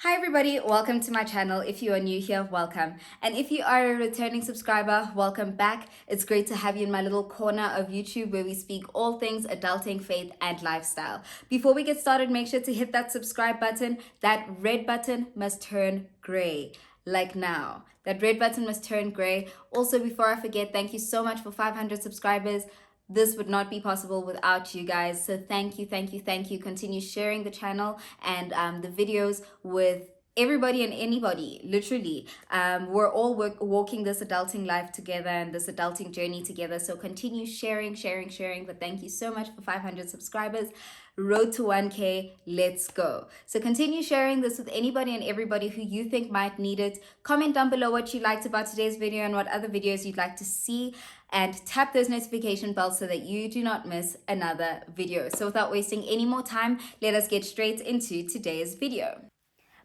Hi everybody, welcome to my channel. If you are new here, welcome. And if you are a returning subscriber, welcome back. It's great to have you in my little corner of YouTube where we speak all things adulting, faith, and lifestyle. Before we get started, make sure to hit that subscribe button. That red button must turn gray, like now. That red button must turn gray. Also, before I forget, thank you so much for 500 subscribers. This would not be possible without you guys. So thank you, thank you, thank you. Continue sharing the channel and the videos with everybody and anybody, literally. We're all walking this adulting life together and this adulting journey together. So continue sharing. But thank you so much for 500 subscribers. Road to 1K, let's go. So continue sharing this with anybody and everybody who you think might need it. Comment down below what you liked about today's video and what other videos you'd like to see, and tap those notification bells so that you do not miss another video. So without wasting any more time, let us get straight into today's video.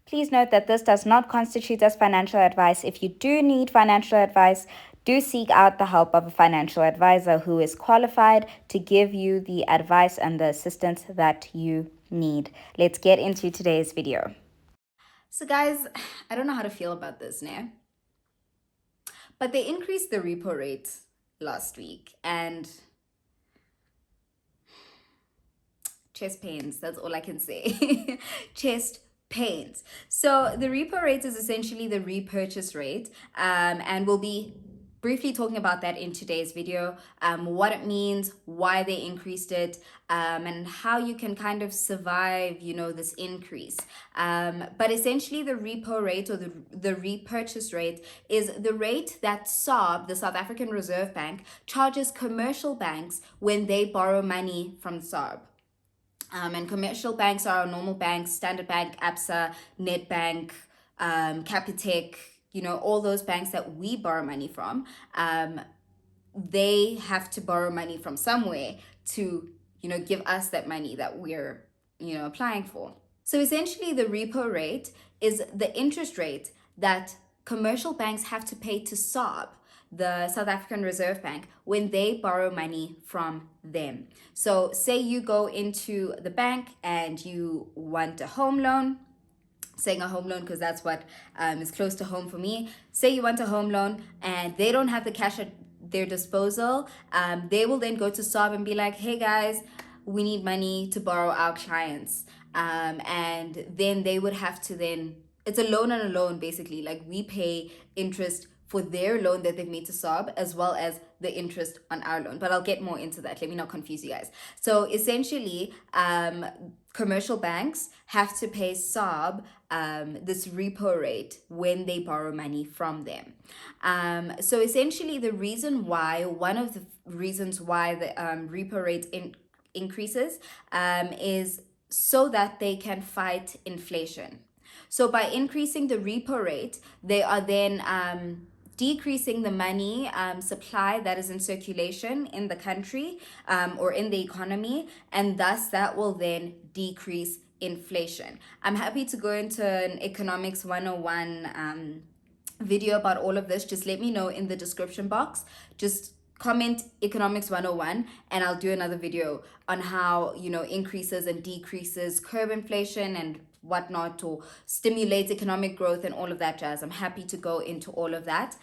Please note that this does not constitute as financial advice. If you do need financial advice, do seek out the help of a financial advisor who is qualified to give you the advice and the assistance that you need. Let's get into today's video. So guys, I don't know how to feel about this now, but they increased the repo rate last week and chest pains, that's all I can say. Chest pains. So the repo rate is essentially the repurchase rate, and we'll be briefly talking about that in today's video, what it means, why they increased it, and how you can kind of survive, this increase. But essentially the repo rate or the repurchase rate is the rate that SARB, the South African Reserve Bank, charges commercial banks when they borrow money from SARB. And commercial banks are our normal banks: Standard Bank, Absa, Nedbank, Capitec, all those banks that we borrow money from. They have to borrow money from somewhere to, give us that money that we're, applying for. So essentially the repo rate is the interest rate that commercial banks have to pay to SARB, the South African Reserve Bank, when they borrow money from them. So say you go into the bank and you want a home loan, saying a home loan because that's what is close to home for me. Say you want a home loan and they don't have the cash at their disposal. They will then go to SARB and be like, hey guys, we need money to borrow our clients. And then they would have to it's a loan on a loan basically. Like we pay interest for their loan that they've made to SARB, as well as the interest on our loan. But I'll get more into that. Let me not confuse you guys. So essentially, commercial banks have to pay SARB this repo rate when they borrow money from them. So essentially, one of the reasons why the repo rate increases is so that they can fight inflation. So by increasing the repo rate, they are then decreasing the money supply that is in circulation in the country or in the economy, and thus that will then decrease inflation. I'm happy to go into an economics 101 video about all of this. Just let me know in the description box. Just comment economics 101 and I'll do another video on how increases and decreases curb inflation and whatnot, or stimulate economic growth and all of that jazz. I'm happy to go into all of that.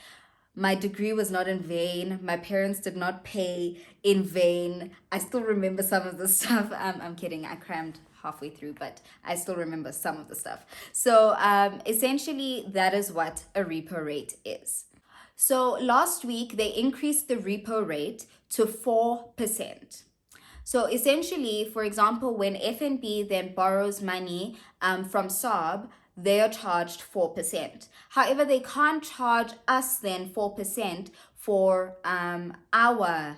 My degree was not in vain. My parents did not pay in vain. I still remember some of the stuff. I'm kidding. I crammed halfway through, but I still remember some of the stuff. So essentially, that is what a repo rate is. So last week, they increased the repo rate to 4%. So essentially, for example, when FNB then borrows money from SARB, they are charged 4%. However, they can't charge us then 4% for our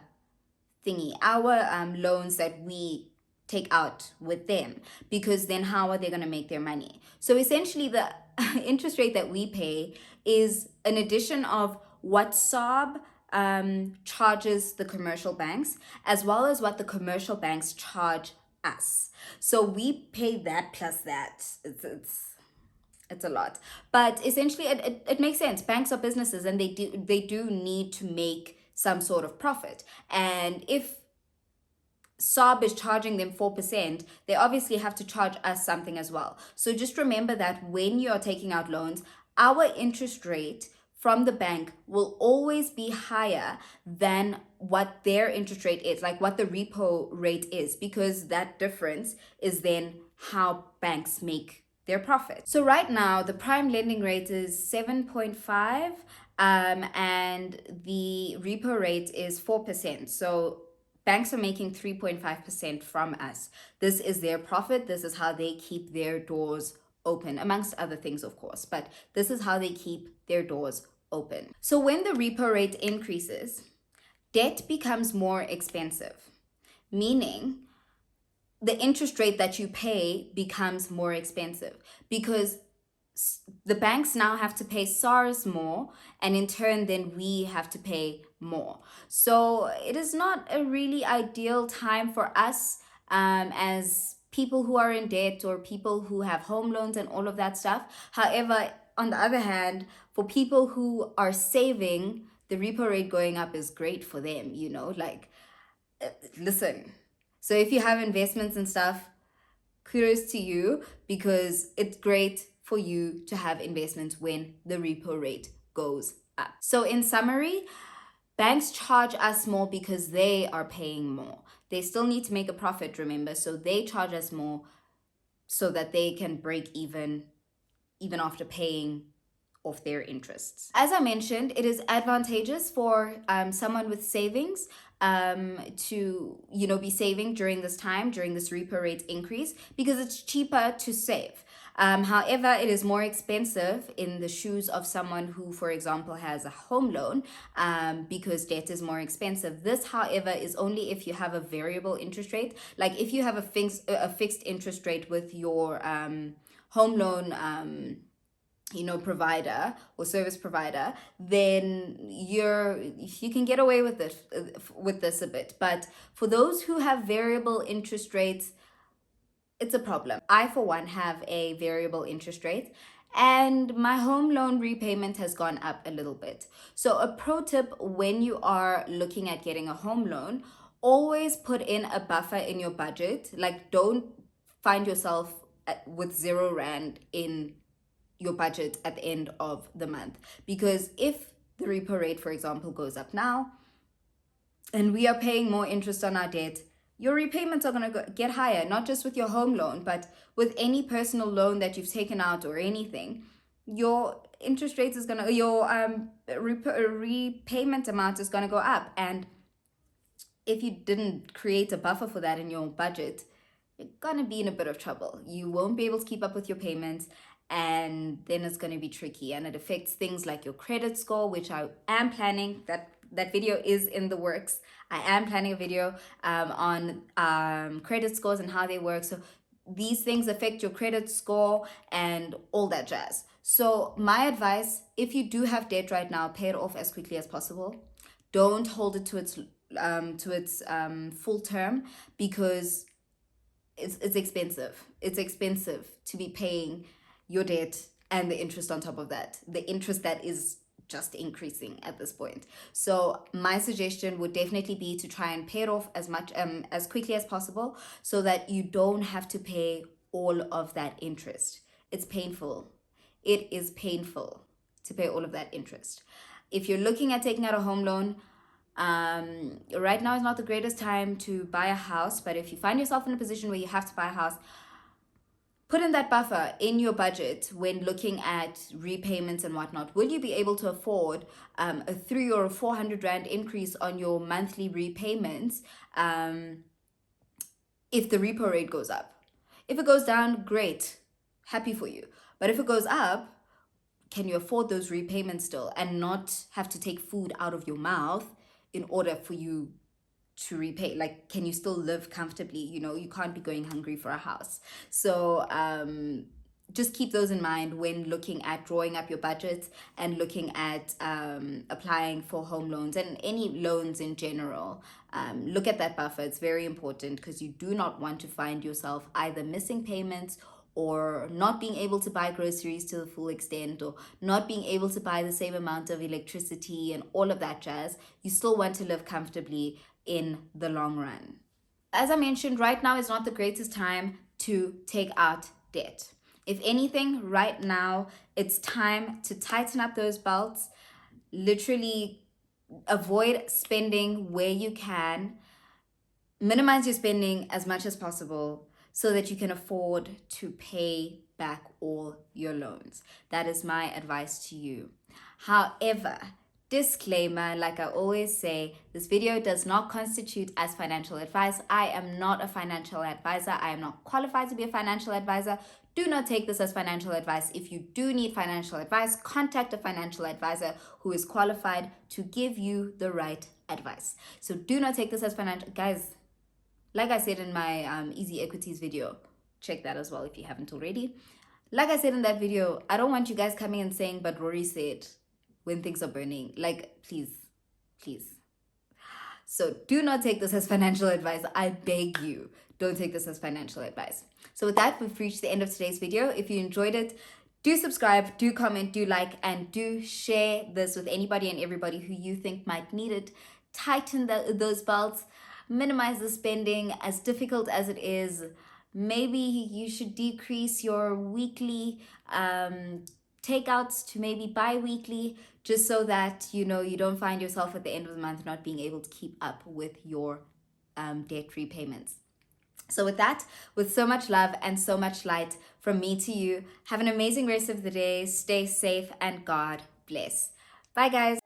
loans that we take out with them, because then how are they going to make their money? So essentially, the interest rate that we pay is an addition of what SARB charges the commercial banks, as well as what the commercial banks charge us. So we pay that plus that. It's a lot, but essentially it makes sense. Banks are businesses and they do need to make some sort of profit, and if SARB is charging them 4%, they obviously have to charge us something as well. So just remember that when you're taking out loans, our interest rate from the bank will always be higher than what their interest rate is, like what the repo rate is, because that difference is then how banks make their profit. So right now, the prime lending rate is 7.5, and the repo rate is 4%. So banks are making 3.5% from us. This is their profit. This is how they keep their doors open, amongst other things, of course, but this is how they keep their doors open. So when the repo rate increases, debt becomes more expensive, meaning the interest rate that you pay becomes more expensive because the banks now have to pay SARS more, and in turn then we have to pay more. So it is not a really ideal time for us as people who are in debt or people who have home loans and all of that stuff. However, on the other hand, for people who are saving, the repo rate going up is great for them, like, listen. So if you have investments and stuff, kudos to you, because it's great for you to have investments when the repo rate goes up. So in summary, banks charge us more because they are paying more. They still need to make a profit, remember, so they charge us more so that they can break even after paying off their interests. As I mentioned, it is advantageous for someone with savings to be saving during this time, during this repo rate increase, because it's cheaper to save. However, it is more expensive in the shoes of someone who, for example, has a home loan, because debt is more expensive. This, however, is only if you have a variable interest rate. Like if you have a fixed interest rate with your home loan provider or service provider, then you can get away with this a bit. But for those who have variable interest rates, it's a problem. I, for one, have a variable interest rate, and my home loan repayment has gone up a little bit. So a pro tip when you are looking at getting a home loan, always put in a buffer in your budget. Like, don't find yourself with 0 rand in your budget at the end of the month, because if the repo rate, for example, goes up now and we are paying more interest on our debt, your repayments are going to get higher, not just with your home loan, but with any personal loan that you've taken out or anything. Your interest rate is going to, your repayment amount is going to go up. And if you didn't create a buffer for that in your budget, you're going to be in a bit of trouble. You won't be able to keep up with your payments, and then it's going to be tricky, and it affects things like your credit score, which I am planning. That video is in the works. I am planning a video on credit scores and how they work. So these things affect your credit score and all that jazz. So my advice, if you do have debt right now, pay it off as quickly as possible. Don't hold it to its full term, because it's expensive. It's expensive to be paying your debt and the interest on top of that. The interest that is just increasing at this point. So my suggestion would definitely be to try and pay it off as quickly as possible, so that you don't have to pay all of that interest. It's painful. It is painful to pay all of that interest. If you're looking at taking out a home loan, right now is not the greatest time to buy a house, but if you find yourself in a position where you have to buy a house, put in that buffer in your budget when looking at repayments and whatnot. Will you be able to afford a 300 or 400 rand increase on your monthly repayments if the repo rate goes up? If it goes down, great, happy for you. But if it goes up, can you afford those repayments still and not have to take food out of your mouth in order for you to repay? Like, can you still live comfortably? You can't be going hungry for a house. So just keep those in mind when looking at drawing up your budget and looking at applying for home loans and any loans in general. Look at that buffer. It's very important, because you do not want to find yourself either missing payments or not being able to buy groceries to the full extent, or not being able to buy the same amount of electricity and all of that jazz. You still want to live comfortably in the long run. As I mentioned, right now is not the greatest time to take out debt. If anything, right now, it's time to tighten up those belts, literally avoid spending where you can, minimize your spending as much as possible so that you can afford to pay back all your loans. That is my advice to you. However, disclaimer, like I always say, this video does not constitute as financial advice. I am not a financial advisor. I am not qualified to be a financial advisor. Do not take this as financial advice. If you do need financial advice, contact a financial advisor who is qualified to give you the right advice. So do not take this as financial, guys. Like I said in my Easy Equities video, check that as well if you haven't already. Like I said in that video, I don't want you guys coming and saying, but Rory said when things are burning. Like, please, please. So do not take this as financial advice. I beg you, don't take this as financial advice. So with that, we've reached the end of today's video. If you enjoyed it, do subscribe, do comment, do like, and do share this with anybody and everybody who you think might need it. Tighten those belts. Minimize the spending. As difficult as it is, maybe you should decrease your weekly takeouts to maybe bi-weekly, just so that you don't find yourself at the end of the month not being able to keep up with your debt repayments. So with that, with so much love and so much light from me to you, have an amazing rest of the day. Stay safe and God bless. Bye guys.